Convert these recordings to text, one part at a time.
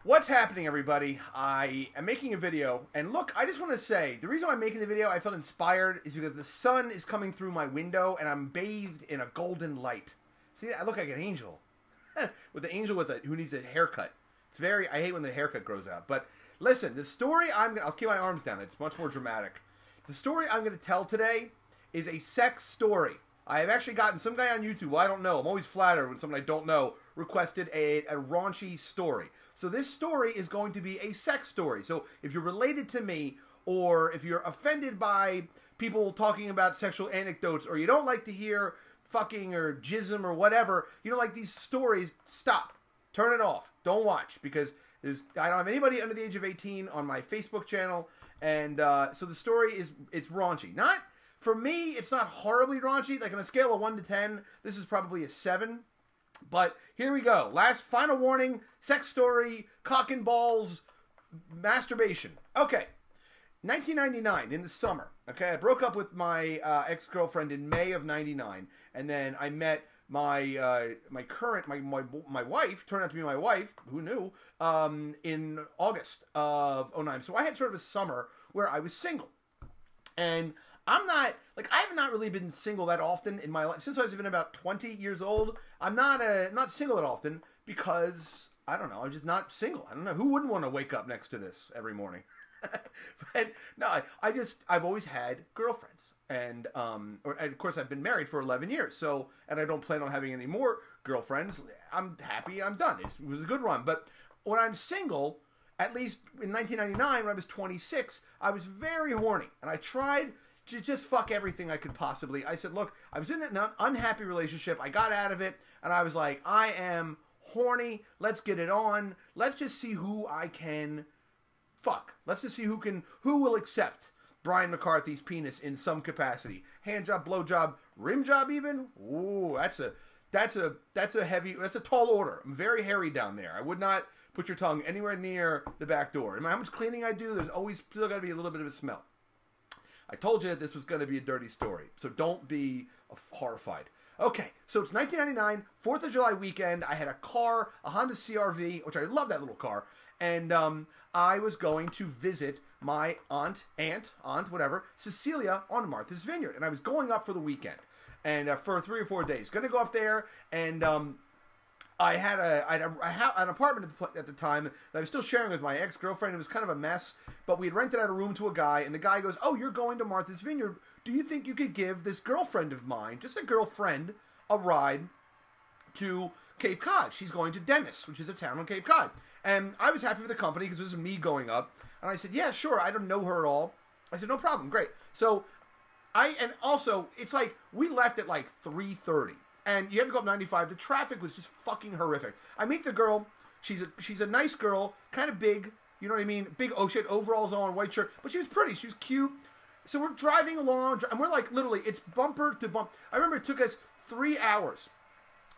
What's happening, everybody? I am making a video, and look, I just want to say, the reason I'm making the video, I felt inspired, is because the sun is coming through my window, and I'm bathed in a golden light. See, I look like an angel. With the angel who needs a haircut. I hate when the haircut grows out. But listen, the story I'll keep my arms down, it's much more dramatic. The story I'm going to tell today is a sex story. I have actually gotten some guy on YouTube, well, I don't know, I'm always flattered when someone I don't know requested a raunchy story. So this story is going to be a sex story. So if you're related to me, or if you're offended by people talking about sexual anecdotes, or you don't like to hear fucking or jism or whatever, you don't like these stories, stop. Turn it off. Don't watch, because I don't have anybody under the age of 18 on my Facebook channel, and so the story it's raunchy. For me, it's not horribly raunchy. Like on a scale of 1 to 10, this is probably a 7. But here we go. Final warning, sex story, cock and balls, masturbation. Okay, 1999, in the summer. Okay, I broke up with my ex-girlfriend in May of 99, and then I met my wife, turned out to be my wife, who knew, in August of 09. So I had sort of a summer where I was single. And I have not really been single that often in my life. Since I've been about 20 years old, I'm not single that often because, I don't know, I'm just not single. I don't know. Who wouldn't want to wake up next to this every morning? But no, I've always had girlfriends. And of course, I've been married for 11 years. So, and I don't plan on having any more girlfriends. I'm happy. I'm done. It was a good run. But when I'm single, at least in 1999, when I was 26, I was very horny. And I tried to just fuck everything I could possibly. I said, look, I was in an unhappy relationship. I got out of it. And I was like, I am horny. Let's get it on. Let's just see who I can fuck. Let's just see who will accept Brian McCarthy's penis in some capacity. Hand job, blow job, rim job even? Ooh, that's a tall order. I'm very hairy down there. I would not put your tongue anywhere near the back door. No matter how much cleaning I do, there's always still got to be a little bit of a smell. I told you that this was going to be a dirty story, so don't be horrified. Okay, so it's 1999, 4th of July weekend. I had a car, a Honda CR-V, which I love that little car, and I was going to visit my aunt, whatever, Cecilia on Martha's Vineyard, and I was going up for the weekend, and for 3 or 4 days. Going to go up there, and I had an apartment at the time that I was still sharing with my ex-girlfriend. It was kind of a mess, but we had rented out a room to a guy, and the guy goes, oh, you're going to Martha's Vineyard. Do you think you could give this girlfriend of mine, just a girlfriend, a ride to Cape Cod? She's going to Dennis, which is a town on Cape Cod. And I was happy with the company because it was me going up. And I said, yeah, sure. I don't know her at all. I said, no problem. Great. So and also, it's like, we left at like 3:30. And you have to go up 95. The traffic was just fucking horrific. I meet the girl. She's a nice girl, kind of big. You know what I mean? Big, she had overalls on, white shirt. But she was pretty. She was cute. So we're driving along, and we're like, literally, it's bumper to bumper. I remember it took us 3 hours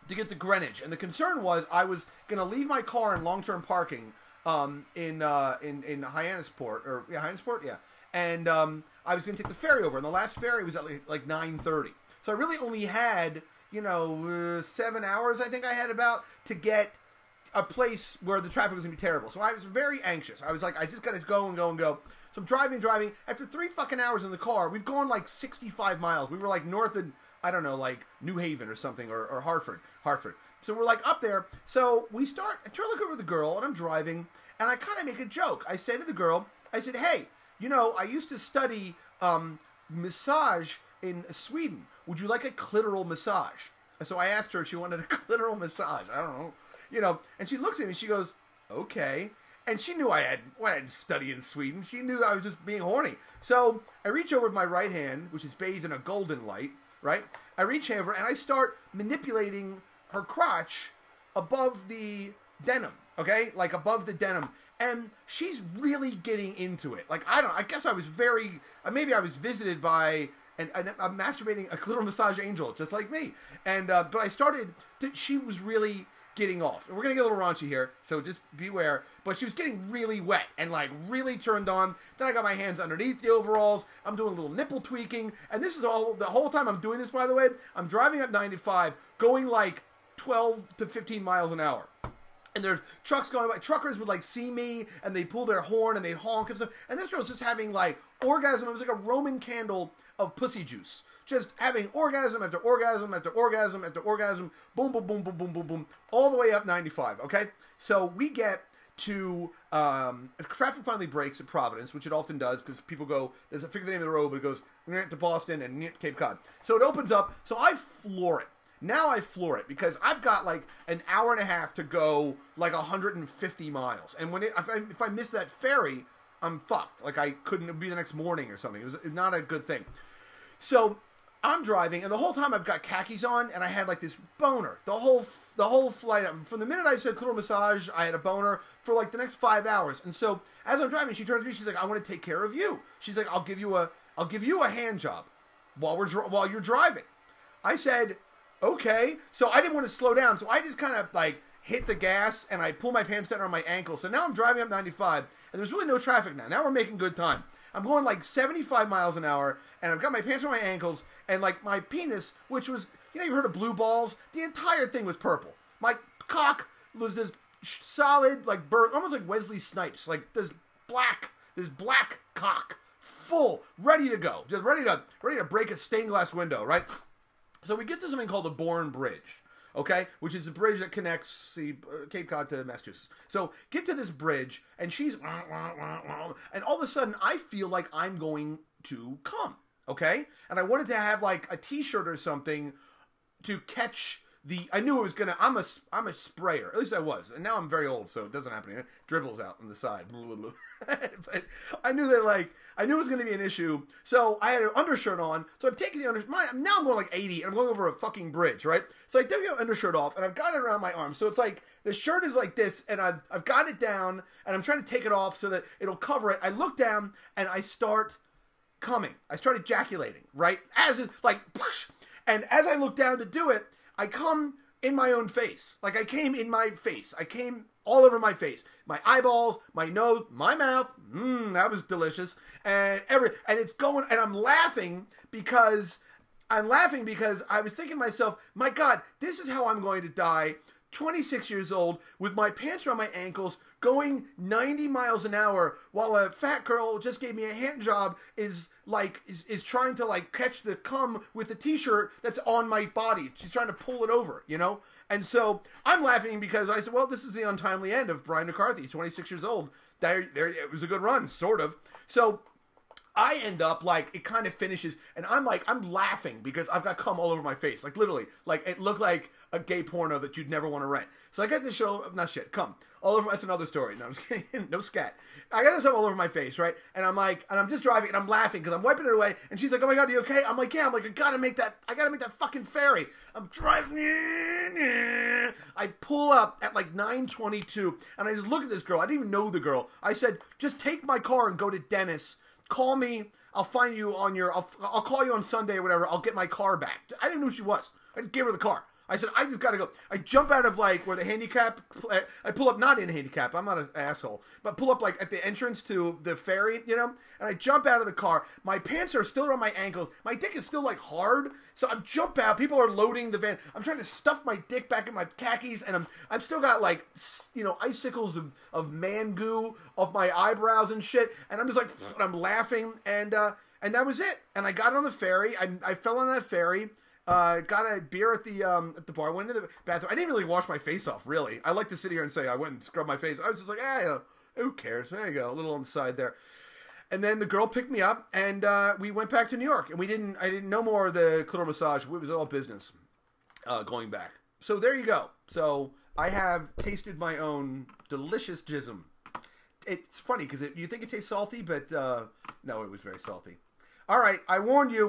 to get to Greenwich. And the concern was I was going to leave my car in long-term parking in Hyannisport. Hyannisport? Yeah. And I was going to take the ferry over. And the last ferry was at like 9:30. So I really only had 7 hours, I think I had about, to get a place where the traffic was going to be terrible. So I was very anxious. I was like, I just got to go and go and go. So I'm driving. After 3 fucking hours in the car, we've gone like 65 miles. We were like north of, I don't know, like New Haven or something, or Hartford. So we're like up there. So I try to look over the girl, and I'm driving, and I kind of make a joke. I say to the girl, I said, hey, I used to study massage in Sweden. Would you like a clitoral massage? So I asked her if she wanted a clitoral massage. I don't know, and she looks at me, she goes, okay. And she knew I had studied in Sweden. She knew I was just being horny. So I reach over with my right hand, which is bathed in a golden light, right? I reach over and I start manipulating her crotch above the denim, okay? Like above the denim. And she's really getting into it. Like, I guess I was maybe I was visited by a masturbating, a clitoral massage angel, just like me. And, but she was really getting off. And we're going to get a little raunchy here, so just beware. But she was getting really wet and, like, really turned on. Then I got my hands underneath the overalls. I'm doing a little nipple tweaking. And this is the whole time I'm doing this, by the way, I'm driving up 95, going, like, 12 to 15 miles an hour. And there's trucks going by. Truckers would like see me and they pull their horn and they'd honk and stuff. And this girl's just having like orgasm. It was like a Roman candle of pussy juice. Just having orgasm after orgasm after orgasm after orgasm. Boom, boom, boom, boom, boom, boom, boom. All the way up 95, okay? So we get to, traffic finally breaks at Providence, which it often does because people go, I forget the name of the road, but it goes to Boston and Cape Cod. So it opens up. So I floor it. Now I floor it because I've got like an hour and a half to go like 150 miles. And when if I miss that ferry, I'm fucked. Like I couldn't, it'd be the next morning or something. It was not a good thing. So I'm driving and the whole time I've got khakis on and I had like this boner. The whole flight, from the minute I said clitoral massage, I had a boner for like the next 5 hours. And so as I'm driving, she turns to me, she's like, I want to take care of you. She's like, I'll give you a hand job while you're driving. I said, okay. So I didn't want to slow down. So I just kind of like hit the gas and I pull my pants down around my ankle. So now I'm driving up 95 and there's really no traffic now. Now we're making good time. I'm going like 75 miles an hour and I've got my pants around my ankles and like my penis, which was, you've heard of blue balls? The entire thing was purple. My cock was this solid, like almost like Wesley Snipes, like this black cock, full, ready to go. Just ready to break a stained glass window, right? So we get to something called the Bourne Bridge, okay? Which is a bridge that connects Cape Cod to Massachusetts. So get to this bridge, and she's... And all of a sudden, I feel like I'm going to come, okay? And I wanted to have, like, a T-shirt or something to catch the... I knew it was going to... I'm a sprayer. At least I was. And now I'm very old, so it doesn't happen. It dribbles out on the side. But I knew that, like... I knew it was going to be an issue, so I had an undershirt on, so I'm taking the undershirt, now I'm going like 80, and I'm going over a fucking bridge, right? So I took the undershirt off, and I've got it around my arm, so it's like, the shirt is like this, and I've got it down, and I'm trying to take it off so that it'll cover it. I look down, and I start coming. I start ejaculating, right? As it's like, whoosh, and as I look down to do it, I come in my own face. Like, I came in my face. I came all over my face. My eyeballs, my nose, my mouth. That was delicious. And it's going, and I'm laughing because I was thinking to myself, my God, this is how I'm going to die. 26 years old, with my pants around my ankles, going 90 miles an hour, while a fat girl just gave me a hand job is trying to like catch the cum with the T-shirt that's on my body. She's trying to pull it over, And so I'm laughing because I said, well, this is the untimely end of Brian McCarthy, 26 years old. There, it was a good run, sort of. So I end up like, it kind of finishes, and I'm laughing because I've got cum all over my face. Like literally, like it looked like a gay porno that you'd never want to rent. So I got this show, not shit, cum. All over, that's another story. No, I'm just kidding. No scat. I got this stuff all over my face, right? And I'm just driving and I'm laughing because I'm wiping it away. And she's like, oh my God, are you okay? I'm like, yeah. I'm like, I gotta make that fucking ferry. I'm driving. I pull up at like 9:22 and I just look at this girl. I didn't even know the girl. I said, just take my car and go to Dennis. Call me. I'll find you on I'll call you on Sunday or whatever. I'll get my car back. I didn't know who she was. I just gave her the car. I said, I just gotta go. I jump out of like where the handicap, I pull up, not in handicap, I'm not an asshole, but pull up like at the entrance to the ferry, and I jump out of the car. My pants are still around my ankles. My dick is still like hard. So I jump out. People are loading the van. I'm trying to stuff my dick back in my khakis, and I've still got like, icicles of man goo off my eyebrows and shit. And I'm just like, I'm laughing, and that was it. And I got on the ferry. I fell on that ferry. Got a beer at the bar, went into the bathroom. I didn't really wash my face off, really. I like to sit here and say I went and scrubbed my face. I was just like, who cares? There you go, a little on the side there. And then the girl picked me up, and we went back to New York. And I didn't know more of the clitoral massage. It was all business going back. So there you go. So I have tasted my own delicious jism. It's funny because you think it tastes salty, but no, it was very salty. All right, I warned you.